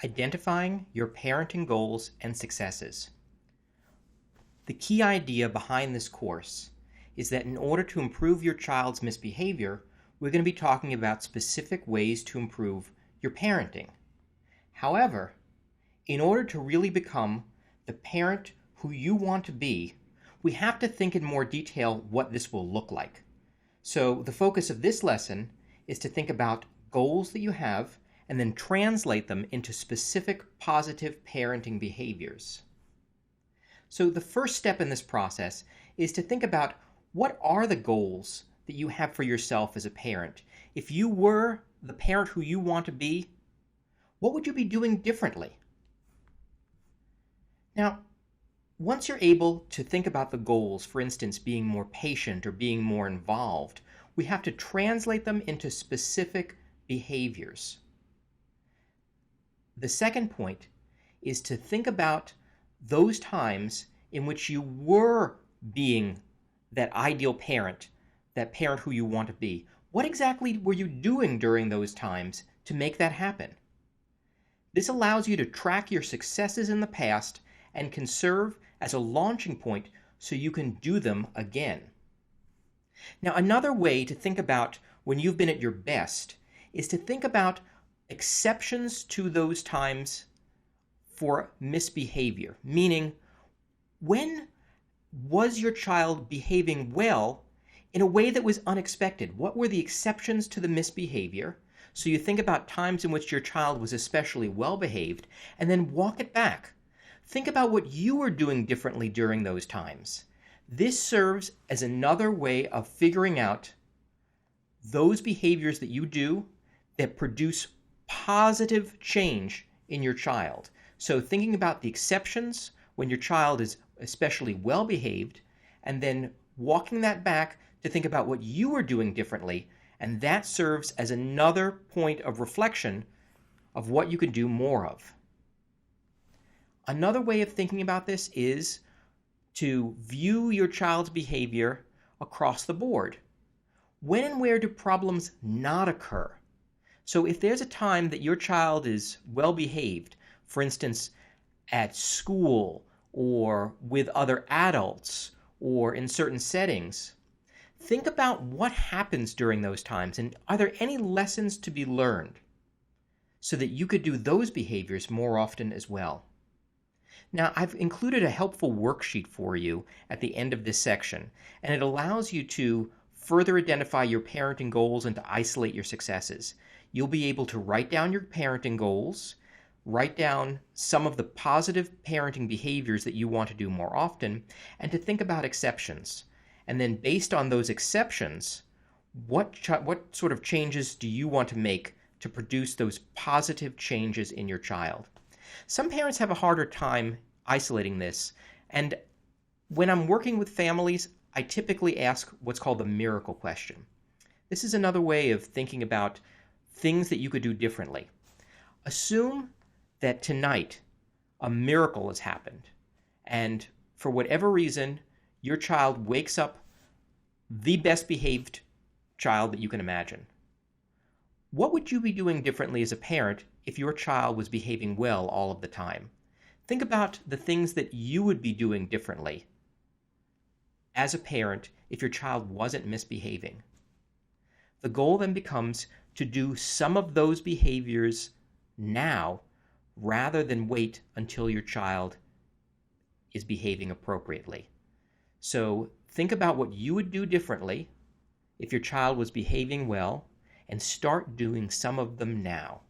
Identifying your parenting goals and successes. The key idea behind this course is that in order to improve your child's misbehavior, we're going to be talking about specific ways to improve your parenting. However, in order to really become the parent who you want to be, we have to think in more detail what this will look like. So the focus of this lesson is to think about goals that you have and then translate them into specific positive parenting behaviors. So the first step in this process is to think about what are the goals that you have for yourself as a parent. If you were the parent who you want to be, what would you be doing differently? Now, once you're able to think about the goals, for instance, being more patient or being more involved, we have to translate them into specific behaviors. The second point is to think about those times in which you were being that ideal parent, that parent who you want to be. What exactly were you doing during those times to make that happen? This allows you to track your successes in the past and can serve as a launching point so you can do them again. Now, another way to think about when you've been at your best is to think about exceptions to those times for misbehavior, meaning when was your child behaving well in a way that was unexpected? What were the exceptions to the misbehavior? So you think about times in which your child was especially well behaved and then walk it back. Think about what you were doing differently during those times. This serves as another way of figuring out those behaviors that you do that produce positive change in your child. So thinking about the exceptions when your child is especially well behaved, and then walking that back to think about what you were doing differently, and that serves as another point of reflection of what you could do more of. Another way of thinking about this is to view your child's behavior across the board. When and where do problems not occur? So if there's a time that your child is well behaved, for instance, at school or with other adults or in certain settings, think about what happens during those times and are there any lessons to be learned so that you could do those behaviors more often as well. Now, I've included a helpful worksheet for you at the end of this section, and it allows you to further identify your parenting goals and to isolate your successes. You'll be able to write down your parenting goals, write down some of the positive parenting behaviors that you want to do more often, and to think about exceptions. And then based on those exceptions, what sort of changes do you want to make to produce those positive changes in your child? Some parents have a harder time isolating this, and when I'm working with families, I typically ask what's called the miracle question. This is another way of thinking about things that you could do differently. Assume that tonight a miracle has happened, and for whatever reason, your child wakes up the best behaved child that you can imagine. What would you be doing differently as a parent if your child was behaving well all of the time? Think about the things that you would be doing differently as a parent if your child wasn't misbehaving. The goal then becomes to do some of those behaviors now rather than wait until your child is behaving appropriately. So think about what you would do differently if your child was behaving well and start doing some of them now.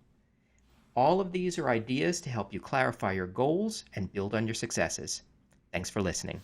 All of these are ideas to help you clarify your goals and build on your successes. Thanks for listening.